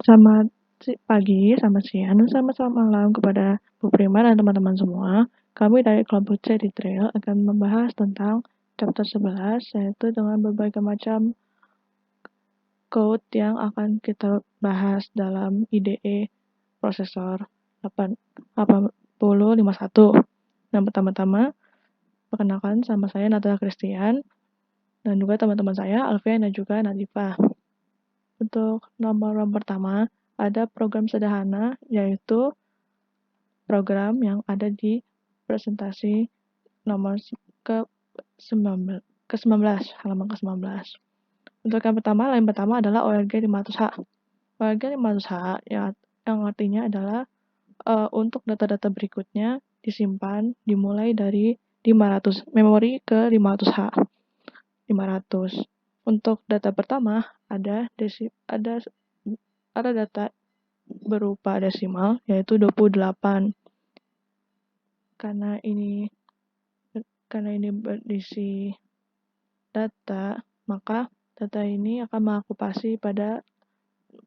Selamat pagi, selamat siang, dan selamat malam kepada Bu Prima dan teman-teman semua. Kami dari kelompok C di Trail akan membahas tentang chapter 11, yaitu dengan berbagai macam code yang akan kita bahas dalam IDE prosesor 8051. Yang pertama-tama, perkenalkan sama saya Natalia Christian, dan juga teman-teman saya Alfian dan juga Nadifah. Untuk nomor pertama, ada program sederhana, yaitu program yang ada di presentasi nomor ke-19, halaman ke-19. Untuk yang pertama adalah ORG 500H. ORG 500H yang artinya adalah untuk data-data berikutnya disimpan dimulai dari 500 memori ke 500H. 500. Untuk data pertama ada data berupa desimal yaitu 28. Karena ini berisi data, maka data ini akan mengokupasi pada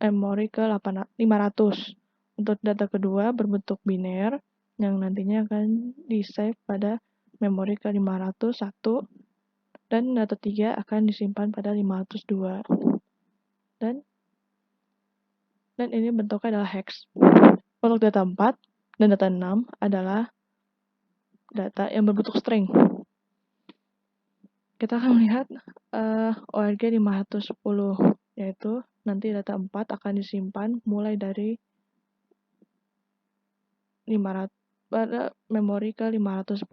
memori ke 500. Untuk data kedua berbentuk biner yang nantinya akan di-save pada memori ke 501 dan data 3 akan disimpan pada 502. Dan ini bentuknya adalah hex. Untuk data 4 dan data 6 adalah data yang berbentuk string. Kita akan melihat ORG 510, yaitu nanti data 4 akan disimpan mulai dari 500 pada memori ke 510.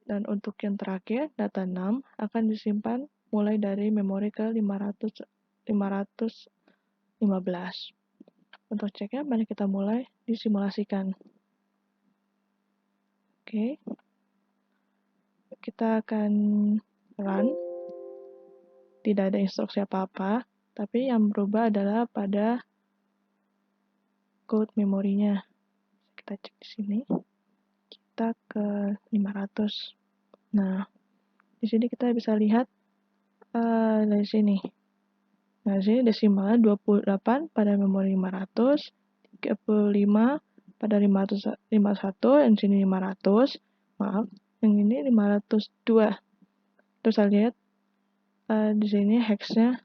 Dan untuk yang terakhir, data 6 akan disimpan mulai dari memori ke 515. Untuk ceknya, mari kita mulai disimulasikan. Oke. Kita akan run. Tidak ada instruksi apa-apa, tapi yang berubah adalah pada code memorinya. Kita cek di sini. Kita ke 500. Nah, di sini kita bisa lihat dari sini. Nah, di sini desimalnya 28 pada memori 500, 35 pada 501, yang sini 500. Maaf, yang ini 502. Terus saya lihat di sini hexnya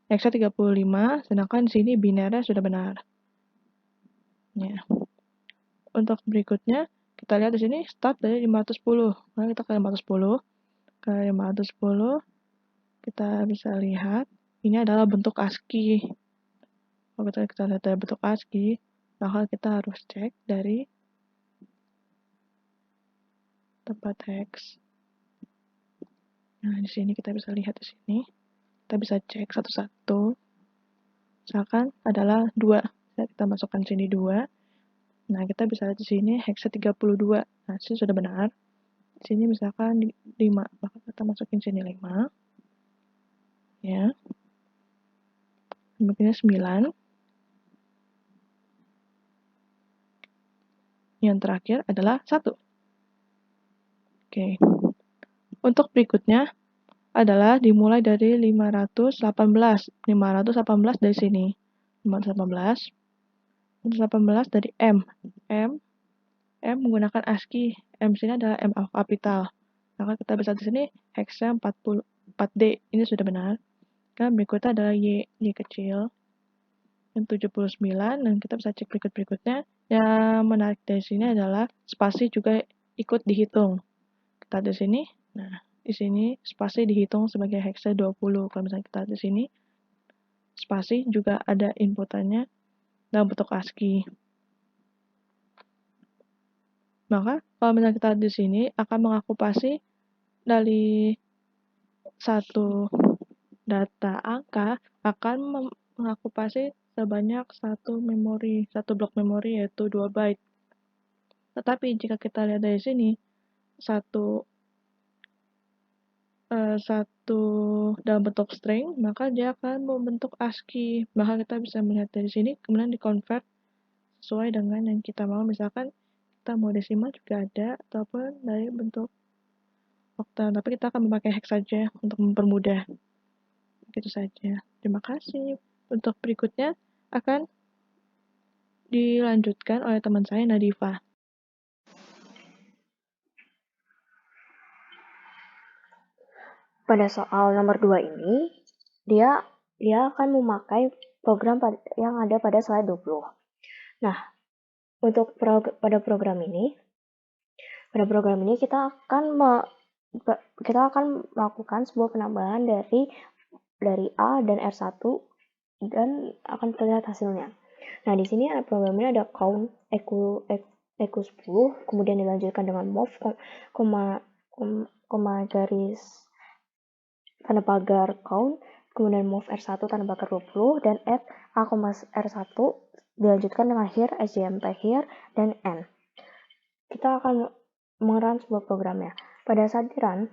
35, sedangkan di sini binernya sudah benar. Ya. Untuk berikutnya, kita lihat di sini start dari 510. Nah, kita ke 510. Ke 510, kita bisa lihat ini adalah bentuk ASCII. Kalau kita lihat dari bentuk ASCII, maka kita harus cek dari tempat hex. Nah, di sini kita bisa lihat di sini. Kita bisa cek satu-satu. Misalkan adalah 2. Kita masukkan sini 2. Nah, kita bisa lihat di sini hexnya 32. Nah, ini sudah benar. Di sini misalkan 5. Maka kita masukin sini 5. Ya. Kemudian 9. Yang terakhir adalah 1. Oke. Untuk berikutnya adalah dimulai dari 518. 518 dari sini. 518 dari M. M menggunakan ASCII. M sini adalah M kapital. Maka kita bisa di sini hexnya 4D. Ini sudah benar. Dan berikutnya adalah Y kecil. Yang 79, dan kita bisa cek berikutnya. Yang menarik dari sini adalah spasi juga ikut dihitung. Kita di sini. Nah, di sini spasi dihitung sebagai hexa 20. Kalau misalnya kita di sini, spasi juga ada inputannya dalam bentuk ASCII. Maka kalau misalnya kita di sini akan mengokupasi dari satu data angka akan mengokupasi sebanyak satu blok memori yaitu 2 byte. Tetapi jika kita lihat dari sini, satu dalam bentuk string, maka dia akan membentuk ASCII. Maka kita bisa melihat dari sini, kemudian di-convert sesuai dengan yang kita mau. Misalkan kita mau desimal juga ada, ataupun dari bentuk oktal. Tapi kita akan memakai hex saja untuk mempermudah. Begitu saja. Terima kasih. untuk berikutnya akan dilanjutkan oleh teman saya, Nadifa. Pada soal nomor 2 ini, dia akan memakai program yang ada pada slide 20. Nah, pada program ini kita akan melakukan sebuah penambahan dari A dan R1 dan akan terlihat hasilnya. Nah, di sini program ini ada count equal 10, kemudian dilanjutkan dengan move, garis tanda pagar count, kemudian move R1 tanda pagar 20, dan add A, R1 dilanjutkan dengan here, sjmp here, dan n. Kita akan merun sebuah programnya. Pada saat di run,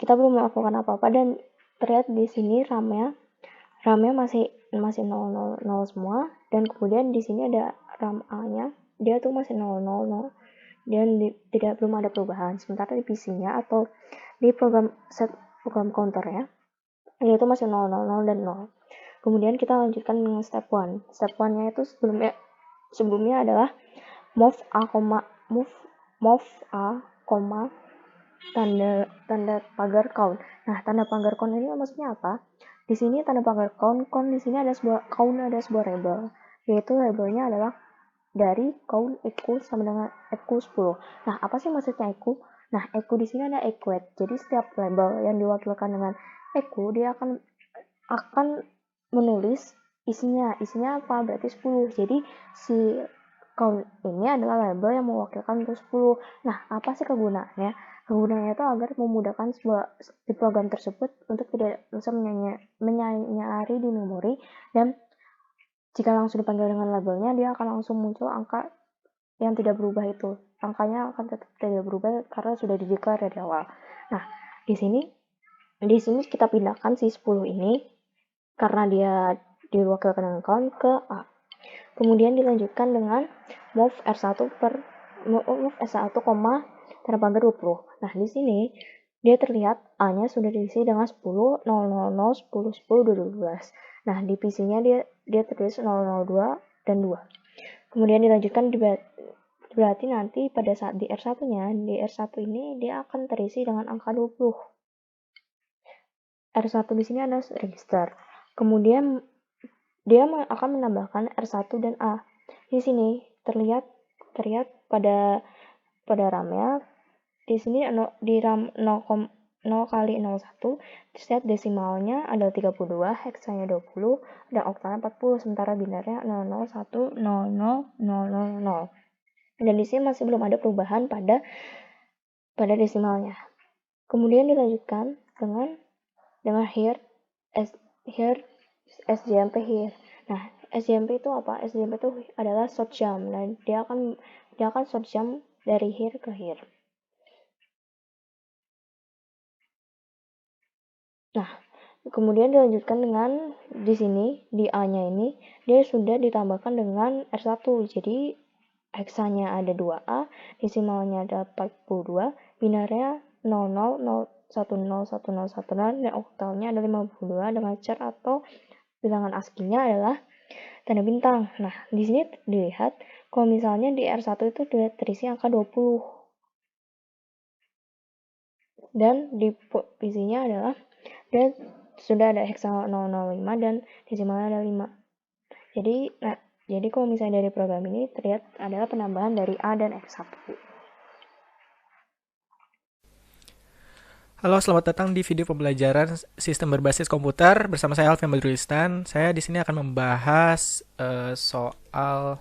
kita belum melakukan apa-apa dan terlihat di sini RAM-nya masih 000 semua, dan kemudian di sini ada RAM A-nya, dia tuh masih 000 dan belum ada perubahan. Sementara di PC-nya atau di program counter-nya, yaitu masih 000 dan 0. Kemudian kita lanjutkan dengan step 1. Step 1-nya itu sebelumnya adalah move A, tanda pagar count. Nah, tanda pagar count ini maksudnya apa? Di sini tanda pagar count di sini ada sebuah label, yaitu labelnya adalah dari count equal sama dengan equal 10. Nah, apa sih maksudnya equal? Nah, equal di sini ada equate. Jadi setiap label yang diwakilkan dengan equal, dia akan menulis isinya apa? Berarti 10. Jadi si count ini adalah label yang mewakilkan untuk 10. Nah, apa sih kegunaannya? Kegunaannya itu agar memudahkan di program tersebut untuk tidak bisa menyanyari di memori, dan jika langsung dipanggil dengan labelnya, dia akan langsung muncul angka yang tidak berubah itu. Angkanya akan tetap tidak berubah karena sudah di-declare dari awal. Nah, di sini kita pindahkan si 10 ini karena dia diwakilkan dengan count ke A. Kemudian dilanjutkan dengan move R1 tanda pagar 20. Nah, di sini dia terlihat A-nya sudah diisi dengan 10, 000, 10, 10, 12. Nah, di PC-nya dia tertulis 002 dan 2. Kemudian dilanjutkan berarti nanti pada saat di R1-nya, di R1 ini dia akan terisi dengan angka 20. R1 di sini ada register. Kemudian dia akan menambahkan R1 dan A. Di sini terlihat pada RAM-nya, di sini di RAM 0 kali 01, set desimalnya ada 32, heksanya 20, dan oktalnya 40, sementara binarnya 001000000. Dan di sini masih belum ada perubahan pada desimalnya. Kemudian dilanjutkan dengan here sjmp here. Nah, sjmp itu apa? Sjmp itu adalah short jump, dan dia akan short jump dari here ke here. Nah, kemudian dilanjutkan dengan di sini, di A-nya ini, dia sudah ditambahkan dengan R1. Jadi, heksanya ada 2A, desimalnya ada 42, binarnya 00101010, dan oktalnya ada 52 dengan char atau bilangan ASCII-nya adalah tanda bintang. Nah, di sini dilihat kalau misalnya di R1 itu terisi angka 20. Dan di PC-nya adalah dia sudah ada heksa 005 dan desimalnya ada 5. Jadi kalau misalnya dari program ini terlihat adalah penambahan dari A dan R1. Halo, selamat datang di video pembelajaran sistem berbasis komputer bersama saya Alfian Badrulistan. Saya di sini akan membahas soal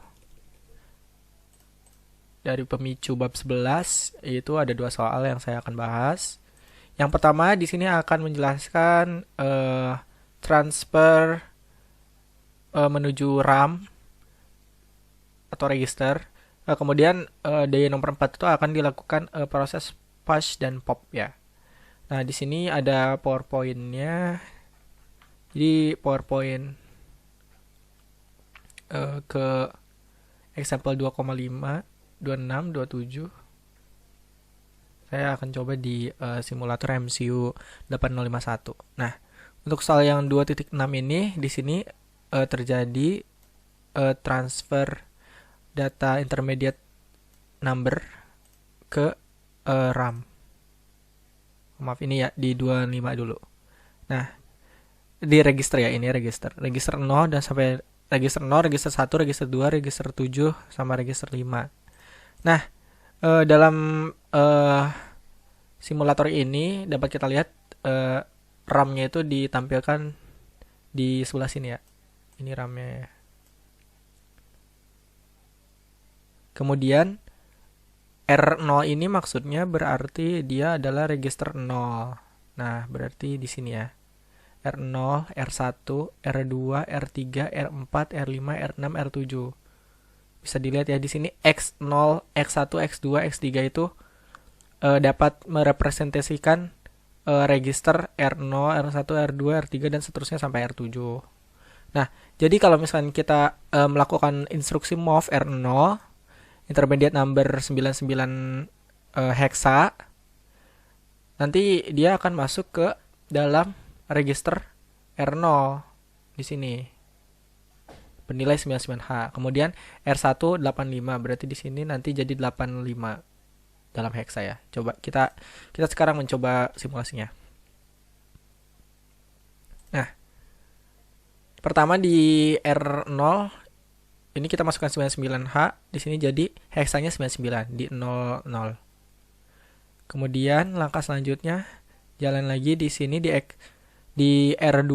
dari pemicu bab 11, yaitu ada 2 soal yang saya akan bahas. Yang pertama di sini akan menjelaskan transfer menuju RAM atau register. Kemudian di nomor 4 itu akan dilakukan proses push dan pop ya. Nah, di sini ada PowerPoint-nya. Jadi PowerPoint ke example 2,5, 26, 27. Saya akan coba di simulator MCU 8051. Nah, Untuk soal yang 2.6 ini di sini terjadi transfer data intermediate number ke RAM. Maaf, ini ya di 25 dulu. Nah, di register ya, ini register 0 dan sampai register 0, register 1, register 2, register 7 sama register 5. Nah, dalam simulator ini dapat kita lihat RAM-nya itu ditampilkan di sebelah sini ya. Ini RAM-nya. Kemudian R0 ini maksudnya berarti dia adalah register 0. Nah, berarti di sini ya. R0, R1, R2, R3, R4, R5, R6, R7. Bisa dilihat ya di sini X0, X1, X2, X3 itu dapat merepresentasikan register R0, R1, R2, R3 dan seterusnya sampai R7. Nah, jadi kalau misalnya kita melakukan instruksi move R0 intermediate number 99 hexa, nanti dia akan masuk ke dalam register R0 di sini. Bernilai 99H. Kemudian R1 85, berarti di sini nanti jadi 85 dalam hexa ya. Coba kita sekarang mencoba simulasinya. Nah, pertama di R0 ini kita masukkan 99H, di sini jadi heksanya 99 di 00. Kemudian langkah selanjutnya jalan lagi di sini di R2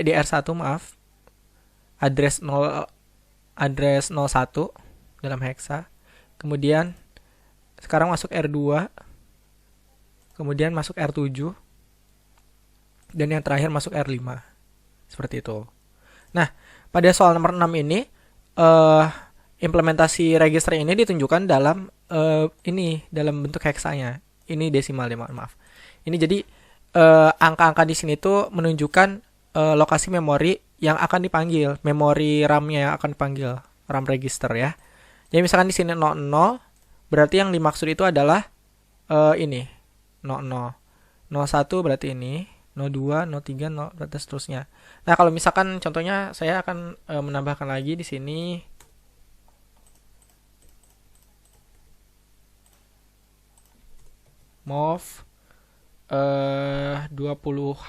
di R1 maaf. Address 01 dalam heksa. Kemudian sekarang masuk R2. Kemudian masuk R7. Dan yang terakhir masuk R5. Seperti itu. Nah, pada soal nomor 6 ini implementasi register ini ditunjukkan dalam dalam bentuk heksanya. Ini desimal ya, maaf. Ini jadi angka-angka di sini tuh menunjukkan lokasi memori yang akan dipanggil, memori RAM-nya yang akan dipanggil, RAM register ya. Jadi misalkan di sini 00, berarti yang dimaksud itu adalah ini 00. 01 berarti ini, 02, 03, 0 dan seterusnya. Nah, kalau misalkan contohnya saya akan menambahkan lagi di sini move 20H.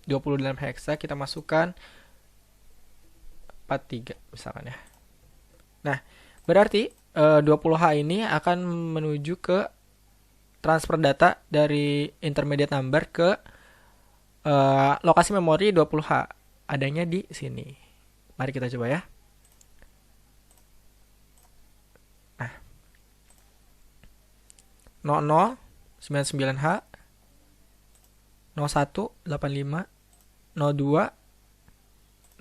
20 dalam hexa kita masukkan 43 misalkan ya. Nah, berarti 20H ini akan menuju ke transfer data dari intermediate number ke lokasi memori 20H. Adanya di sini. Mari kita coba ya. Nah, 00 99H 01 85 02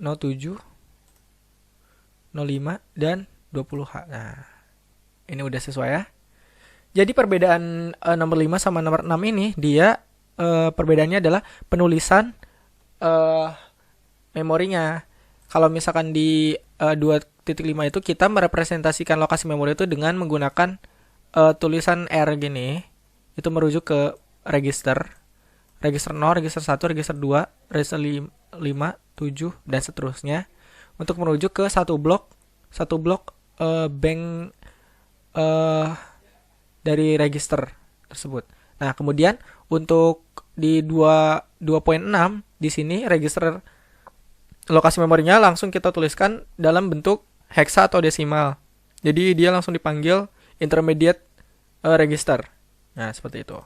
07 05 dan 20H. Nah, ini udah sesuai ya. Jadi perbedaan nomor 5 sama nomor 6 ini dia perbedaannya adalah penulisan memorinya. Kalau misalkan di 2.5 itu kita merepresentasikan lokasi memori itu dengan menggunakan tulisan R gini. Itu merujuk ke register 0, register 1, register 2, register 5, 7 dan seterusnya untuk merujuk ke satu blok bank dari register tersebut. Nah, kemudian untuk di 2.6 di sini register lokasi memorinya langsung kita tuliskan dalam bentuk hexa atau desimal. Jadi dia langsung dipanggil intermediate register. Nah, seperti itu.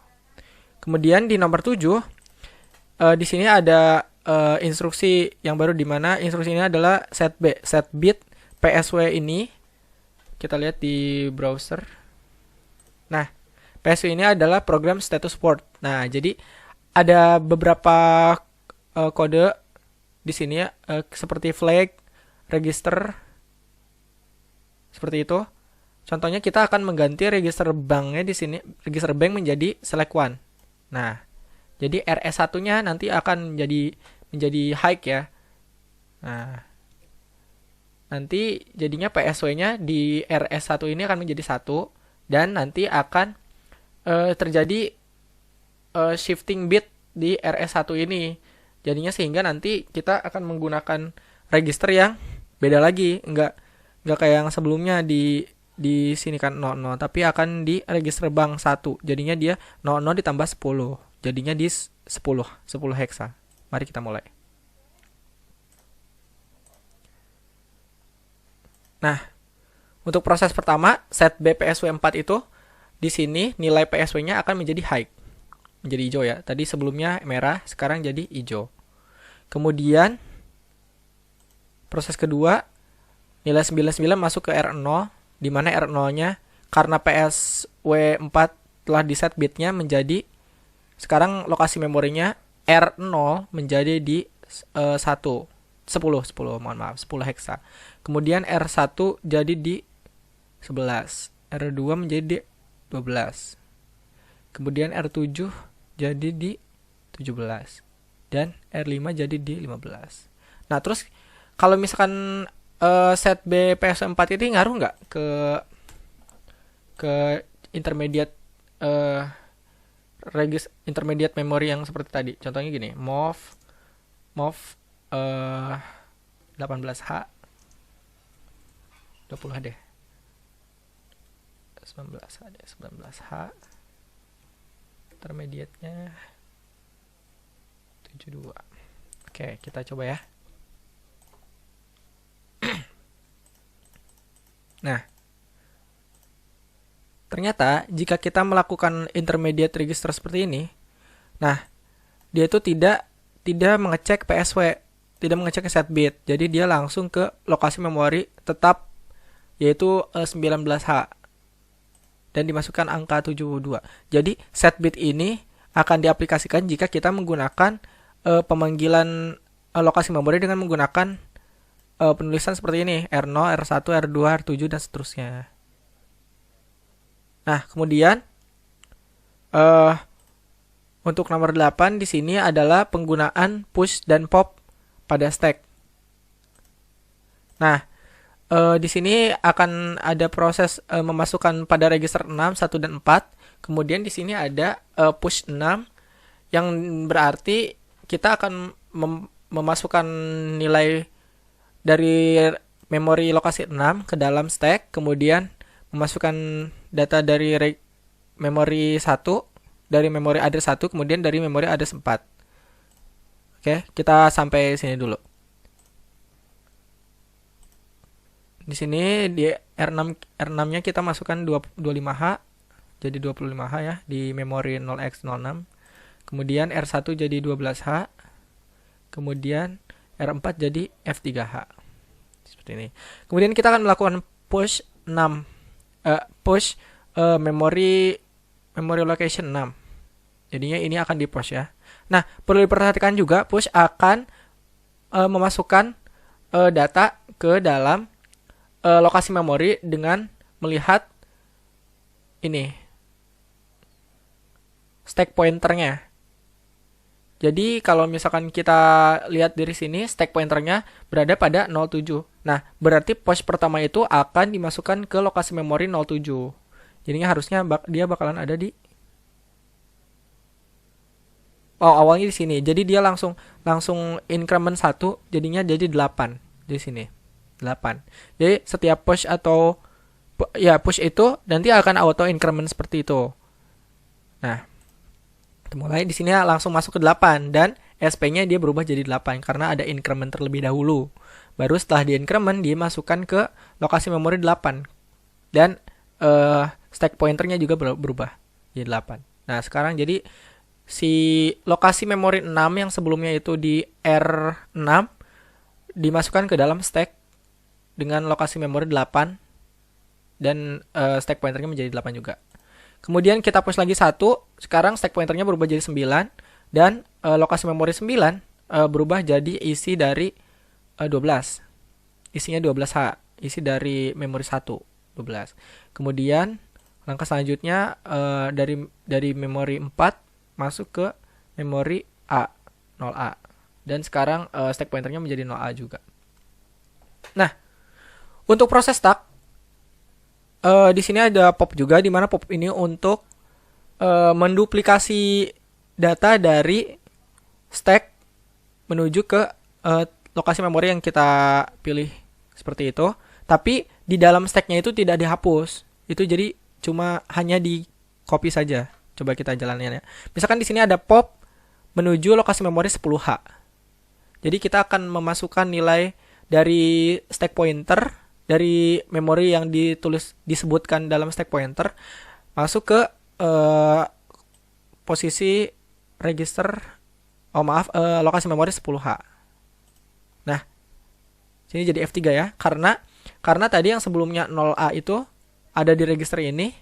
Kemudian di nomor 7 di sini ada instruksi yang baru, di mana instruksi ini adalah set bit PSW ini. Kita lihat di browser. Nah, PSW ini adalah program status port. Nah, jadi ada beberapa kode di sini ya, seperti flag, register, seperti itu. Contohnya kita akan mengganti register banknya di sini, register bank menjadi select one. Nah, jadi RS1-nya nanti akan menjadi high ya. Nah, nanti jadinya PSW-nya di RS1 ini akan menjadi 1 dan nanti akan terjadi shifting bit di RS1 ini. Jadinya sehingga nanti kita akan menggunakan register yang beda lagi, nggak kayak yang sebelumnya di sini kan 00, tapi akan di register bank 1. Jadinya dia 00 ditambah 10. Jadinya di 10 heksa. Mari kita mulai. Nah, untuk proses pertama, set B PSW 4 itu di sini nilai PSW-nya akan menjadi high. Menjadi hijau ya. Tadi sebelumnya merah, sekarang jadi hijau. Kemudian proses kedua, nilai 99 masuk ke R0, di mana R0-nya karena PSW 4 telah di set bitnya menjadi, sekarang lokasi memorinya R0 menjadi di 10 heksa. Kemudian R1 jadi di 11, R2 menjadi di 12. Kemudian R7 jadi di 17 dan R5 jadi di 15. Nah, terus kalau misalkan set B PS4 ini ngaruh nggak ke intermediate intermediate memory yang seperti tadi? Contohnya gini, MOV 18H 20H deh. 19H intermediate-nya 72. Oke, kita coba ya. Nah, ternyata jika kita melakukan intermediate register seperti ini, nah, dia itu tidak mengecek PSW, tidak mengecek set bit. Jadi dia langsung ke lokasi memori tetap, yaitu 19H. Dan dimasukkan angka 72. Jadi set bit ini akan diaplikasikan jika kita menggunakan pemanggilan lokasi memori dengan menggunakan penulisan seperti ini, R0, R1, R2, R7 dan seterusnya. Nah, kemudian untuk nomor 8 di sini adalah penggunaan push dan pop pada stack. Nah, di sini akan ada proses memasukkan pada register 6, 1 dan 4. Kemudian di sini ada push 6 yang berarti kita akan memasukkan nilai dari memori lokasi 6 ke dalam stack, kemudian memasukkan data dari memori 1, dari memori address 1, kemudian dari memori address 4. Oke, kita sampai sini dulu. Di sini di R6-nya kita masukkan 25H jadi 25H ya di memori 0x06. Kemudian R1 jadi 12H. Kemudian R4 jadi F3H. Seperti ini. Kemudian kita akan melakukan push 6. Push memory location 6. Jadinya ini akan di push ya. Nah, perlu diperhatikan juga push akan memasukkan data ke dalam lokasi memori dengan melihat ini stack pointernya. Jadi kalau misalkan kita lihat dari sini stack pointernya berada pada 07. Nah, berarti push pertama itu akan dimasukkan ke lokasi memori 07. Jadinya harusnya dia bakalan ada di awalnya di sini. Jadi dia langsung increment 1 jadinya jadi 8 di sini. 8. Jadi setiap push atau push itu nanti akan auto increment seperti itu. Nah, kita mulai di sini langsung masuk ke 8 dan SP-nya dia berubah jadi 8 karena ada increment terlebih dahulu. Baru setelah di increment dia masukkan ke lokasi memori 8 dan stack pointernya juga berubah jadi 8. Nah, sekarang jadi si lokasi memori 6 yang sebelumnya itu di R6 dimasukkan ke dalam stack dengan lokasi memori 8 dan stack pointernya menjadi 8 juga. Kemudian kita push lagi 1, sekarang stack pointernya berubah jadi 9 dan lokasi memori 9 berubah jadi isi dari 12. Isinya 12H, isi dari memori 1, 12. Kemudian langkah selanjutnya dari memori 4 masuk ke memori A, 0A. Dan sekarang stack pointernya menjadi 0A juga. Nah, untuk proses stack, di sini ada pop juga, di mana pop ini untuk menduplikasi data dari stack menuju ke lokasi memori yang kita pilih seperti itu. Tapi di dalam stacknya itu tidak dihapus. Itu jadi cuma hanya di copy saja. Coba kita jalanin ya. Misalkan di sini ada pop menuju lokasi memori 10H. Jadi kita akan memasukkan nilai dari stack pointer, dari memori yang disebutkan dalam stack pointer, masuk ke posisi register, lokasi memori 10H. Nah, sini jadi F3 ya, karena tadi yang sebelumnya 0A itu ada di register ini,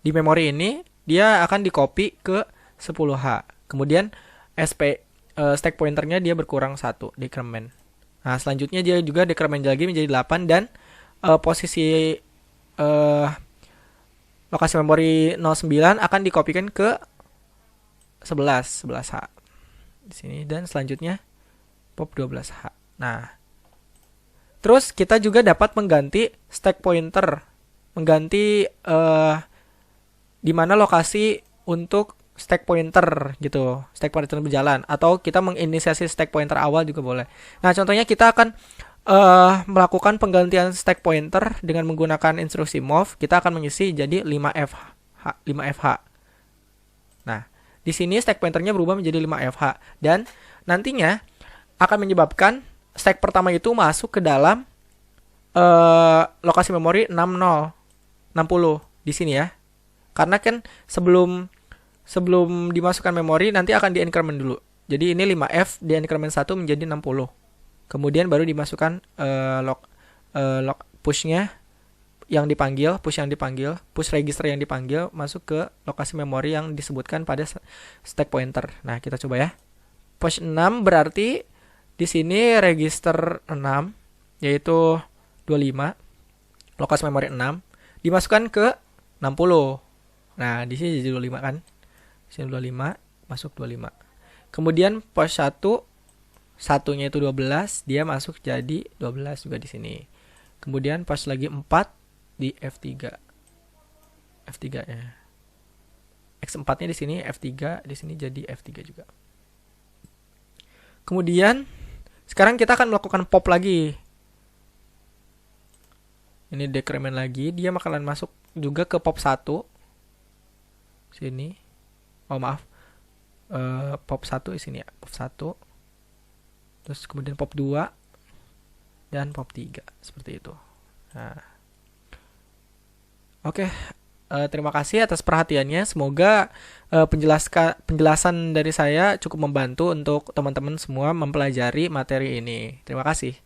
di memori ini, dia akan di copy ke 10H. Kemudian stack pointernya dia berkurang 1, decrement. Nah, selanjutnya dia juga decrement lagi menjadi 8 dan posisi lokasi memori 09 akan dikopikan ke 11H. Di sini dan selanjutnya pop 12H. Nah, terus kita juga dapat mengganti stack pointer, mengganti di mana lokasi untuk stack pointer gitu, stack pointer berjalan, atau kita menginisiasi stack pointer awal juga boleh. Nah, contohnya kita akan melakukan penggantian stack pointer dengan menggunakan instruksi move. Kita akan mengisi jadi 5FH. Nah, di sini stack pointernya berubah menjadi 5FH dan nantinya akan menyebabkan stack pertama itu masuk ke dalam lokasi memori 60 di sini ya. Karena kan sebelum dimasukkan memori nanti akan di-increment dulu. Jadi ini 5F di-increment 1 menjadi 60. Kemudian baru dimasukkan push-nya yang dipanggil, push register yang dipanggil masuk ke lokasi memori yang disebutkan pada stack pointer. Nah, kita coba ya. Push 6 berarti di sini register 6 yaitu 25, lokasi memori 6 dimasukkan ke 60. Nah, di sini jadi 25 kan. Di sini 25, masuk 25. Kemudian push 1, satunya itu 12, dia masuk jadi 12 juga di sini. Kemudian push lagi 4 di F3. F3-nya. X4-nya di sini F3, di sini jadi F3 juga. Kemudian sekarang kita akan melakukan pop lagi. Ini decrement lagi, dia bakalan masuk juga ke pop 1. Sini. Oh, maaf. Pop 1 di sini ya, pop 1. Terus kemudian pop 2 dan pop 3 seperti itu. Nah. Oke, terima kasih atas perhatiannya. Semoga penjelasan dari saya cukup membantu untuk teman-teman semua mempelajari materi ini. Terima kasih.